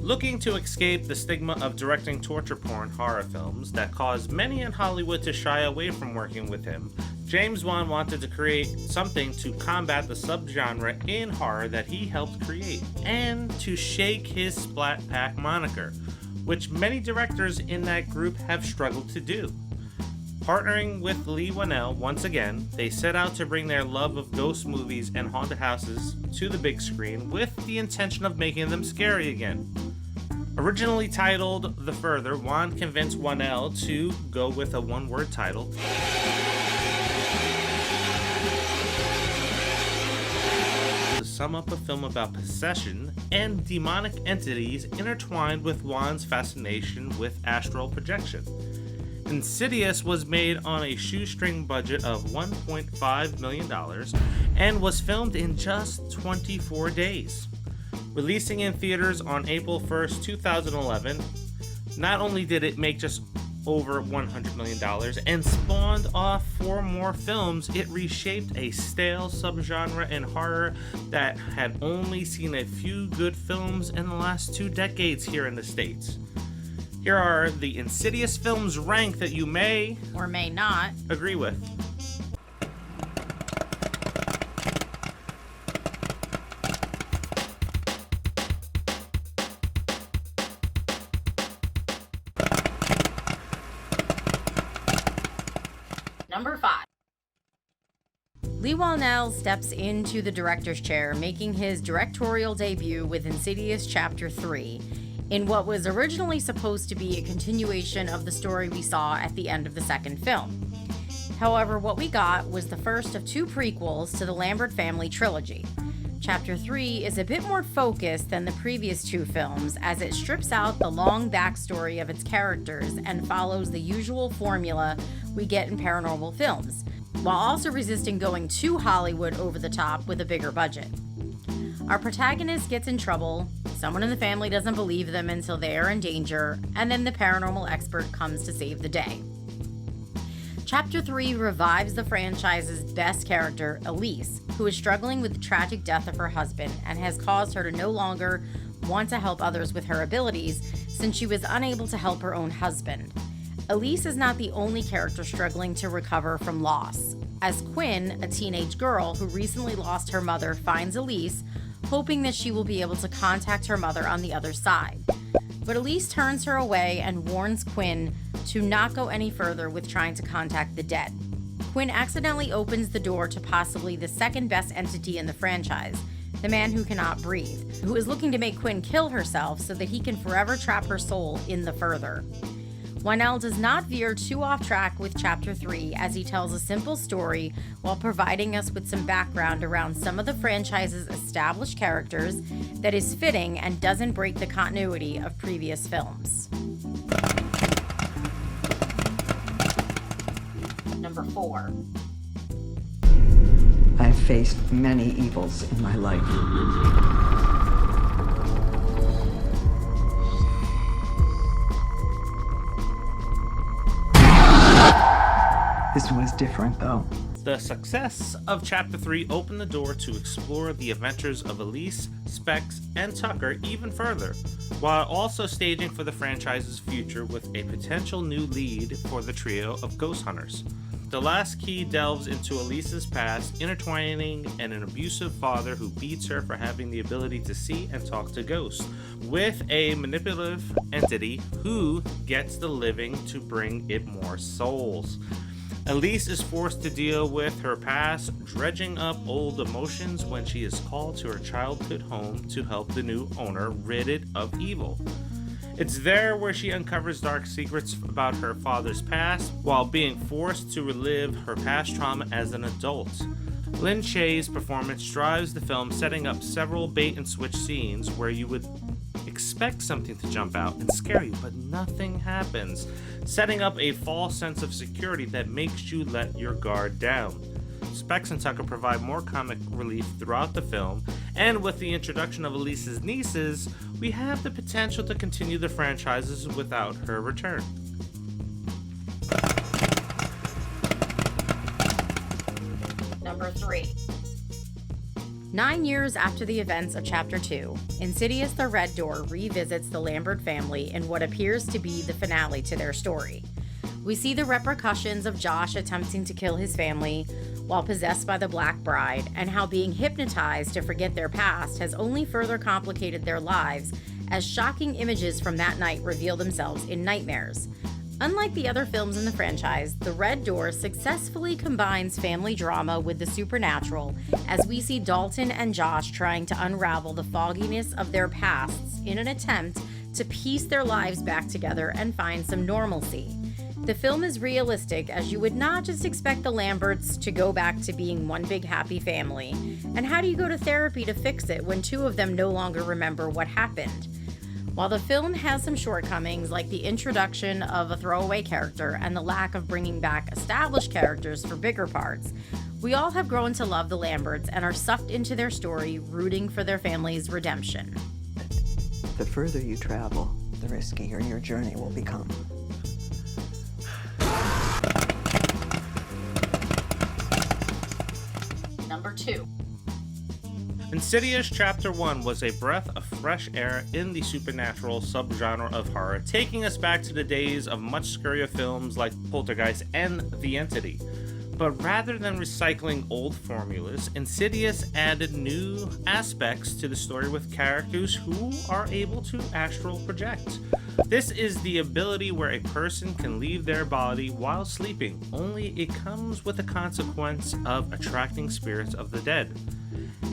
Looking to escape the stigma of directing torture porn horror films that caused many in Hollywood to shy away from working with him, James Wan wanted to create something to combat the subgenre in horror that he helped create, and to shake his Splat Pack moniker, which many directors in that group have struggled to do. Partnering with Leigh Whannell once again, they set out to bring their love of ghost movies and haunted houses to the big screen with the intention of making them scary again. Originally titled The Further, Wan convinced Whannell to go with a one-word title. To sum up a film about possession and demonic entities intertwined with Wan's fascination with astral projection. Insidious was made on a shoestring budget of $1.5 million and was filmed in just 24 days. Releasing in theaters on April 1st, 2011, not only did it make just over $100 million and spawned off 4 more films, it reshaped a stale subgenre in horror that had only seen a few good films in the last 2 decades here in the States. Here are the Insidious films ranked that you may or may not agree with. Number 5. Leigh Whannell steps into the director's chair, making his directorial debut with Insidious Chapter 3, in what was originally supposed to be a continuation of the story we saw at the end of the second film. However, what we got was the first of 2 prequels to the Lambert family trilogy. Chapter 3 is a bit more focused than the previous 2 films, as it strips out the long backstory of its characters and follows the usual formula we get in paranormal films, while also resisting going too Hollywood over the top with a bigger budget. Our protagonist gets in trouble, someone in the family doesn't believe them until they are in danger, and then the paranormal expert comes to save the day. Chapter 3 revives the franchise's best character, Elise, who is struggling with the tragic death of her husband and has caused her to no longer want to help others with her abilities since she was unable to help her own husband. Elise is not the only character struggling to recover from loss, as Quinn, a teenage girl who recently lost her mother, finds Elise, hoping that she will be able to contact her mother on the other side. But Elise turns her away and warns Quinn to not go any further with trying to contact the dead. Quinn accidentally opens the door to possibly the second best entity in the franchise, the man who cannot breathe, who is looking to make Quinn kill herself so that he can forever trap her soul in the Further. Whannell does not veer too off track with Chapter 3 as he tells a simple story while providing us with some background around some of the franchise's established characters that is fitting and doesn't break the continuity of previous films. Number 4. I have faced many evils in my life. This was different, though. The success of Chapter 3 opened the door to explore the adventures of Elise, Specs, and Tucker even further, while also staging for the franchise's future with a potential new lead for the trio of ghost hunters. The last key delves into Elise's past, intertwining an abusive father who beats her for having the ability to see and talk to ghosts, with a manipulative entity who gets the living to bring it more souls. Elise is forced to deal with her past, dredging up old emotions when she is called to her childhood home to help the new owner rid it of evil. It's there where she uncovers dark secrets about her father's past while being forced to relive her past trauma as an adult. Lin Shaye's performance drives the film, setting up several bait-and-switch scenes where you would expect something to jump out and scare you, but nothing happens, setting up a false sense of security that makes you let your guard down. Specs and Tucker provide more comic relief throughout the film, and with the introduction of Elise's nieces, we have the potential to continue the franchises without her return. Number 3. 9 years after the events of Chapter 2, Insidious the Red Door revisits the Lambert family in what appears to be the finale to their story. We see the repercussions of Josh attempting to kill his family while possessed by the Black Bride, and how being hypnotized to forget their past has only further complicated their lives as shocking images from that night reveal themselves in nightmares. Unlike the other films in the franchise, The Red Door successfully combines family drama with the supernatural, as we see Dalton and Josh trying to unravel the fogginess of their pasts in an attempt to piece their lives back together and find some normalcy. The film is realistic, as you would not just expect the Lamberts to go back to being one big happy family. And how do you go to therapy to fix it when two of them no longer remember what happened? While the film has some shortcomings, like the introduction of a throwaway character and the lack of bringing back established characters for bigger parts, we all have grown to love the Lamberts and are sucked into their story, rooting for their family's redemption. The further you travel, the riskier your journey will become. Number 2. Insidious Chapter 1 was a breath of fresh air in the supernatural subgenre of horror, taking us back to the days of much scarier films like Poltergeist and The Entity. But rather than recycling old formulas, Insidious added new aspects to the story with characters who are able to astral project. This is the ability where a person can leave their body while sleeping, only it comes with the consequence of attracting spirits of the dead.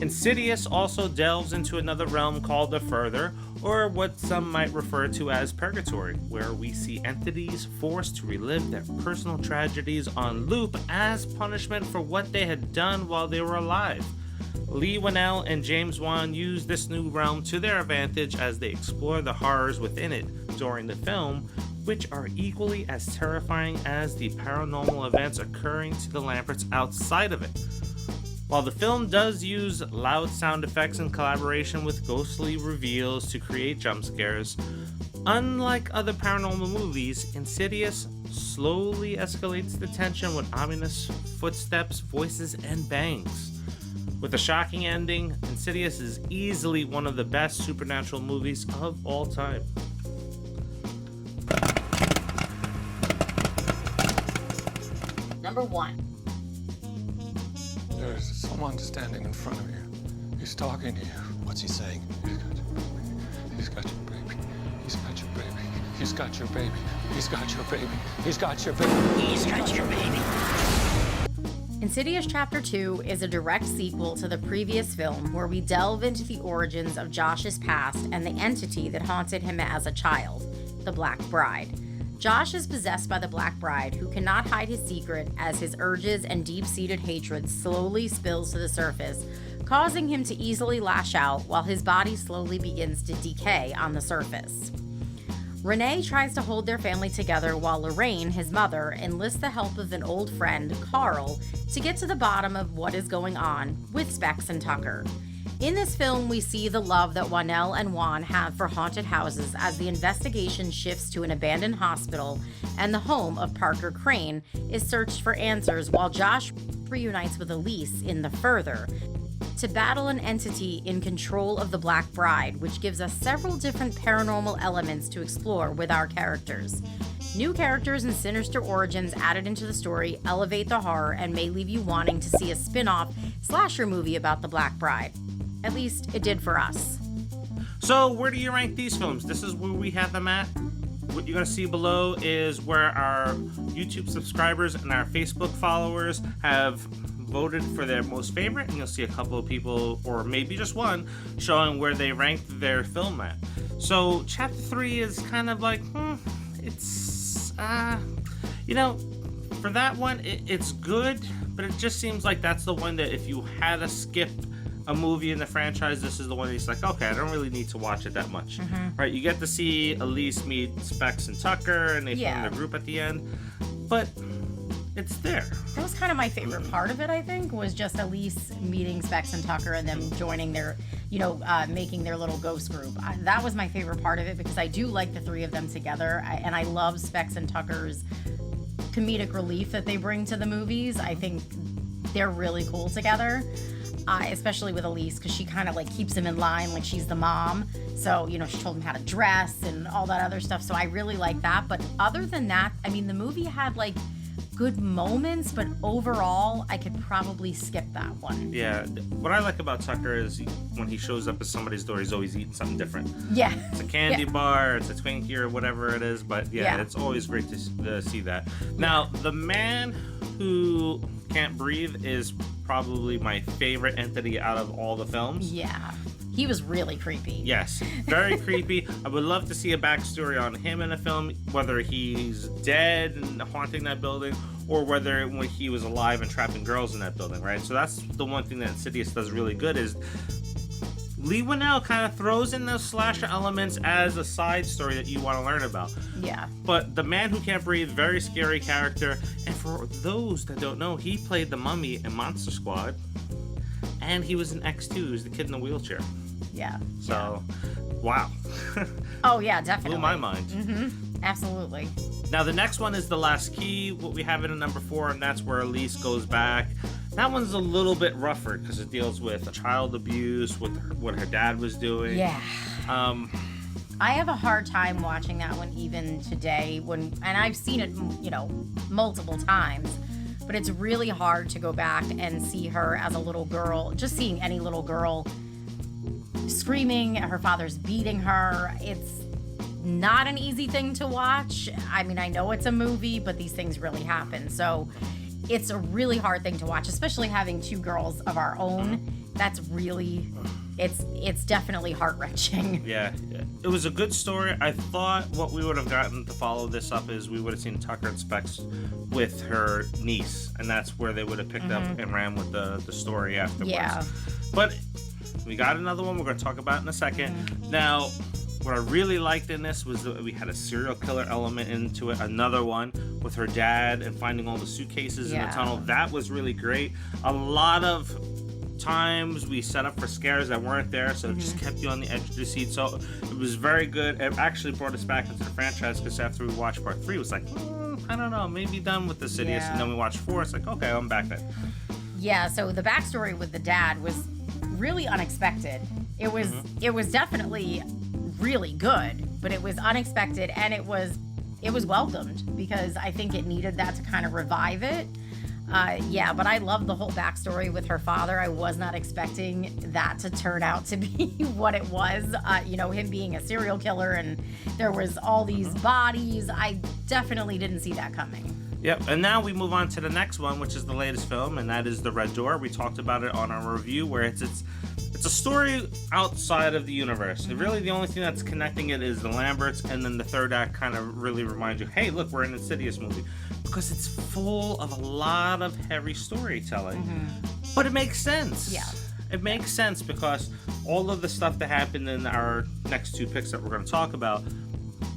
Insidious also delves into another realm called the Further, or what some might refer to as Purgatory, where we see entities forced to relive their personal tragedies on loop as punishment for what they had done while they were alive. Leigh Whannell and James Wan use this new realm to their advantage as they explore the horrors within it during the film, which are equally as terrifying as the paranormal events occurring to the Lamberts outside of it. While the film does use loud sound effects in collaboration with ghostly reveals to create jump scares, unlike other paranormal movies, Insidious slowly escalates the tension with ominous footsteps, voices, and bangs. With a shocking ending, Insidious is easily one of the best supernatural movies of all time. Number 1. There's someone standing in front of you. He's talking to you. What's he saying? He's got your baby. He's got your baby. He's got your baby. He's got your baby. He's got your baby. He's got your baby. Insidious Chapter 2 is a direct sequel to the previous film, where we delve into the origins of Josh's past and the entity that haunted him as a child, the Black Bride. Josh is possessed by the Black Bride, who cannot hide his secret as his urges and deep-seated hatred slowly spills to the surface, causing him to easily lash out while his body slowly begins to decay on the surface. Renee tries to hold their family together while Lorraine, his mother, enlists the help of an old friend, Carl, to get to the bottom of what is going on with Specs and Tucker. In this film, we see the love that Whannell and Wan have for haunted houses as the investigation shifts to an abandoned hospital and the home of Parker Crane is searched for answers while Josh reunites with Elise in the Further to battle an entity in control of the Black Bride, which gives us several different paranormal elements to explore with our characters. New characters and sinister origins added into the story elevate the horror and may leave you wanting to see a spin-off slasher movie about the Black Bride. At least it did for us. So where do you rank these films? This is where we have them at. What you're going to see below is where our YouTube subscribers and our Facebook followers have voted for their most favorite, and you'll see a couple of people, or maybe just one, showing where they ranked their film at. So Chapter 3 is kind of like, it's, for that one, it's good, but it just seems like that's the one that if you had to skip a movie in the franchise, this is the one that's like, okay, I don't really need to watch it that much. Right? You get to see Elise meet Specs and Tucker, and they form their group at the end, but it's there. That was kind of my favorite part of it, I think, was just Elise meeting Specs and Tucker and them joining their, making their little ghost group. That was my favorite part of it because I do like the three of them together, and I love Specs and Tucker's comedic relief that they bring to the movies. I think they're really cool together. especially with Elise, because she kind of like keeps him in line, like she's the mom. So, you know, she told him how to dress and all that other stuff. So I really like that. But other than that, I mean, the movie had like good moments, but overall, I could probably skip that one. Yeah, what I like about Tucker is when he shows up at somebody's door, he's always eating something different. Yeah. It's a candy bar, it's a Twinkie or whatever it is, but yeah. It's always great to see that. Now, the man who can't breathe is probably my favorite entity out of all the films. Yeah. He was really creepy. Yes, very creepy. I would love to see a backstory on him in a film, whether he's dead and haunting that building, or whether when he was alive and trapping girls in that building, right? So that's the one thing that Insidious does really good is Leigh Whannell kind of throws in those slasher elements as a side story that you want to learn about. Yeah. But the man who can't breathe, very scary character. And for those that don't know, he played the mummy in Monster Squad. And he was in X2, he was the kid in the wheelchair. Yeah. So, wow. Oh, yeah, definitely. Blew my mind. Mm-hmm. Absolutely. Now, the next one is The Last Key. What we have it at number 4, and that's where Elise goes back. That one's a little bit rougher because it deals with child abuse, with what her dad was doing. Yeah. I have a hard time watching that one even today, and I've seen it, you know, multiple times. But it's really hard to go back and see her as a little girl, just seeing any little girl screaming, her father's beating her. It's not an easy thing to watch. I mean, I know it's a movie, but these things really happen. So it's a really hard thing to watch, especially having 2 girls of our own. That's really, it's definitely heart-wrenching. Yeah, it was a good story. I thought what we would have gotten to follow this up is we would have seen Tucker and Specs with her niece, and that's where they would have picked up and ran with the story afterwards. Yeah. But we got another one we're going to talk about in a second. Now, what I really liked in this was that we had a serial killer element into it. Another one with her dad and finding all the suitcases in the tunnel. That was really great. A lot of times we set up for scares that weren't there, so it just kept you on the edge of the seat. So it was very good. It actually brought us back into the franchise because after we watched part 3, it was like, I don't know, maybe done with Insidious. And then we watched 4. It's like, okay, I'm back then. Yeah, so the backstory with the dad was really unexpected. It was definitely really good, but it was unexpected, and it was welcomed because I think it needed that to kind of revive it. Yeah, but I love the whole backstory with her father. I was not expecting that to turn out to be what it was. You know, him being a serial killer, and there was all these bodies. I definitely didn't see that coming. Yep, and now we move on to the next one, which is the latest film, and that is The Red Door. We talked about it on our review, where it's a story outside of the universe. Really, the only thing that's connecting it is the Lamberts, and then the third act kind of really reminds you, hey, look, we're in an Insidious movie. Because it's full of a lot of heavy storytelling. But it makes sense. Yeah. It makes sense because all of the stuff that happened in our next 2 picks that we're going to talk about,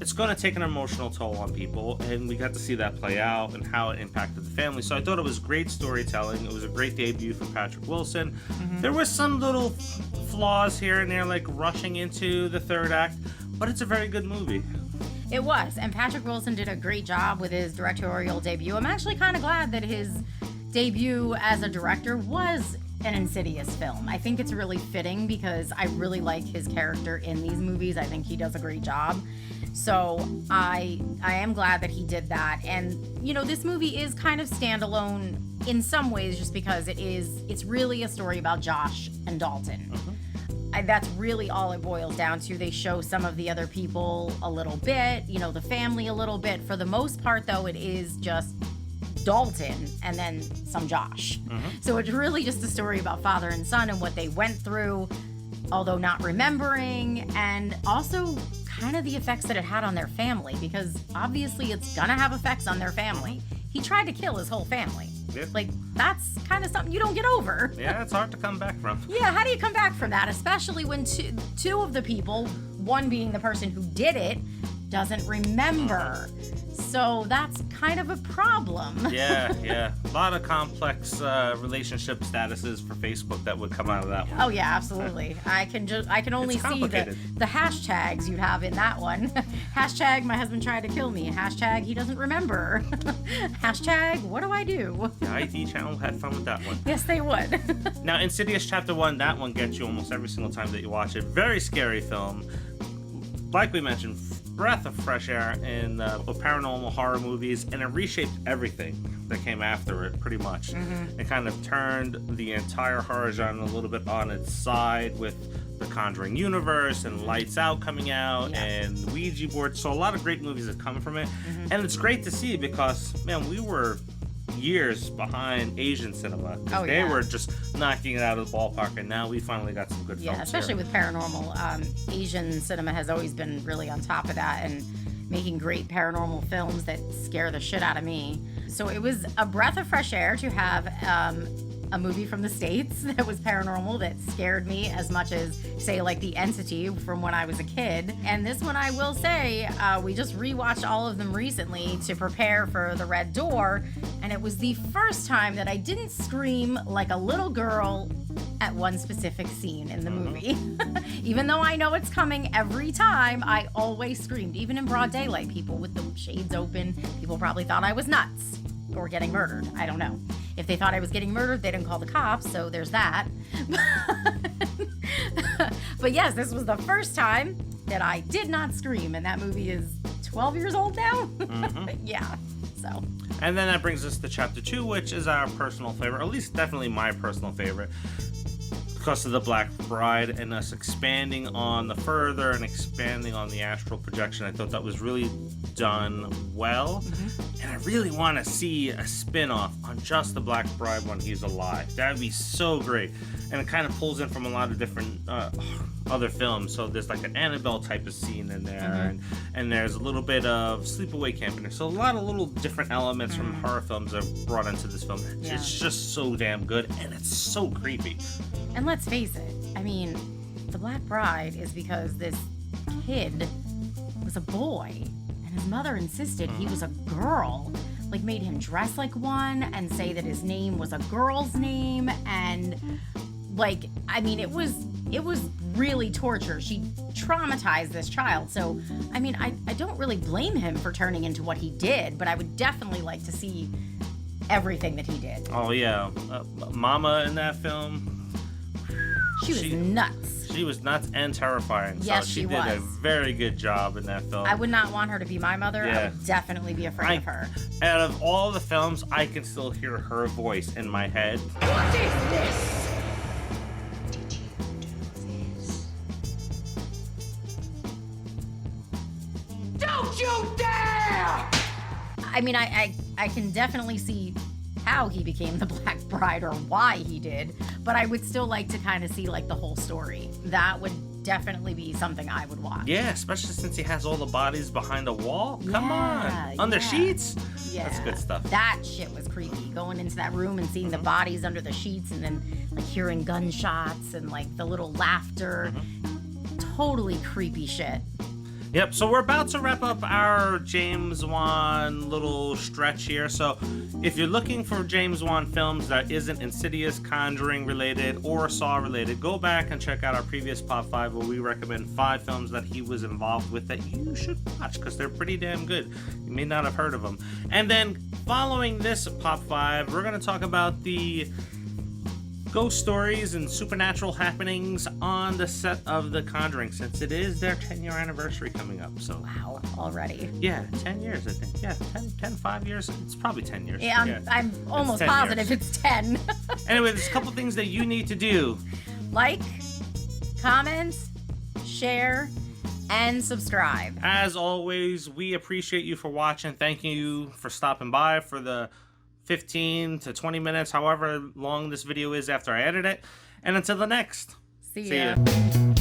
it's going to take an emotional toll on people, and we got to see that play out and how it impacted the family. So I thought it was great storytelling. It was a great debut for Patrick Wilson. There was some little flaws here and there, like rushing into the third act, but it's a very good movie. It was, and Patrick Wilson did a great job with his directorial debut. I'm actually kind of glad that his debut as a director was an Insidious film. I think it's really fitting because I really like his character in these movies. I think he does a great job. So I am glad that he did that. And, you know, this movie is kind of standalone in some ways just because it's really a story about Josh and Dalton. That's really all it boils down to. They show some of the other people a little bit, you know, the family a little bit. For the most part, though, it is just Dalton and then some Josh. So it's really just a story about father and son and what they went through, although not remembering, and also kind of the effects that it had on their family, because obviously it's gonna have effects on their family. He tried to kill his whole family. Yep. Like, that's kind of something you don't get over. Yeah, it's hard to come back from. Yeah, how do you come back from that? Especially when two of the people, one being the person who did it, doesn't remember. So that's kind of a problem. Yeah. A lot of complex relationship statuses for Facebook that would come out of that one. Oh yeah, absolutely. I can only see the hashtags you have in that one. Hashtag my husband tried to kill me. Hashtag he doesn't remember. Hashtag what do I do? The IT channel had fun with that one. Yes, they would. Now, Insidious Chapter 1, that one gets you almost every single time that you watch it. Very scary film. Like we mentioned, breath of fresh air in paranormal horror movies, and it reshaped everything that came after it, pretty much. Mm-hmm. It kind of turned the entire horror genre a little bit on its side with the Conjuring universe and Lights Out coming out, Yes. and Ouija board. So a lot of great movies have come from it, and it's great to see because, man, we were years behind Asian cinema. Oh, they yeah. were just knocking it out of the ballpark, and now we finally got some good films. Yeah, especially here. with paranormal. Asian cinema has always been really on top of that and making great paranormal films that scare the shit out of me. So it was a breath of fresh air to have a movie from the States that was paranormal that scared me as much as, say, like The Entity from when I was a kid. And this one, I will say, we just rewatched all of them recently to prepare for The Red Door, and it was the first time that I didn't scream like a little girl at one specific scene in the movie. Even though I know it's coming every time, I always screamed. Even in broad daylight, people with the shades open, people probably thought I was nuts or getting murdered. I don't know. If they thought I was getting murdered, they didn't call the cops, so there's that. But yes, this was the first time that I did not scream, and that movie is 12 years old now? Yeah, so. And then that brings us to Chapter 2, which is our personal favorite, or at least definitely my personal favorite, because of the Black Bride and us expanding on the further and expanding on the astral projection. I thought that was really done well. And I really want to see a spin-off on just the Black Bride when he's alive. That'd be so great. And it kind of pulls in from a lot of different other films. So there's like an Annabelle type of scene in there, and there's a little bit of sleepaway camp in there. So a lot of little different elements from horror films are brought into this film. Yeah. It's just so damn good, and it's so creepy. And let's face it, I mean, the Black Bride is because this kid was a boy, and his mother insisted he was a girl. Like, made him dress like one and say that his name was a girl's name, and like, I mean, it was really torture. She traumatized this child. So, I mean, I don't really blame him for turning into what he did, but I would definitely like to see everything that he did. Oh yeah, Mama in that film. She was nuts. She was nuts and terrifying. Yes, so she she did a was. very good job in that film. I would not want her to be my mother. I Yeah. would definitely be afraid of her. Out of all the films, I can still hear her voice in my head. What is this? Did you do this? Don't you dare! I mean, I can definitely see how he became the Black Bride or why he did, but I would still like to kind of see like the whole story. That would definitely be something I would watch. Yeah, especially since he has all the bodies behind a wall. Come Yeah, on, under yeah. sheets. Yeah. That's good stuff. That shit was creepy. Going into that room and seeing the bodies under the sheets and then like hearing gunshots and like the little laughter. Totally creepy shit. Yep, so we're about to wrap up our James Wan little stretch here. So if you're looking for James Wan films that isn't Insidious, Conjuring related, or Saw related, go back and check out our previous Pop 5 where we recommend 5 films that he was involved with that you should watch because they're pretty damn good. You may not have heard of them. And then following this Pop 5, we're going to talk about the ghost stories and supernatural happenings on the set of The Conjuring, since it is their 10-year anniversary coming up. So Wow, already. yeah, 10 years I think. Yeah, 5 years. It's probably 10 years. Yeah, I'm almost 10 positive years. it's 10. Anyway, there's a couple things that you need to do. Like, comment, share, and subscribe. As always, we appreciate you for watching. Thank you for stopping by for the 15 to 20 minutes, however long this video is after I edit it. And until the next. See See ya. ya.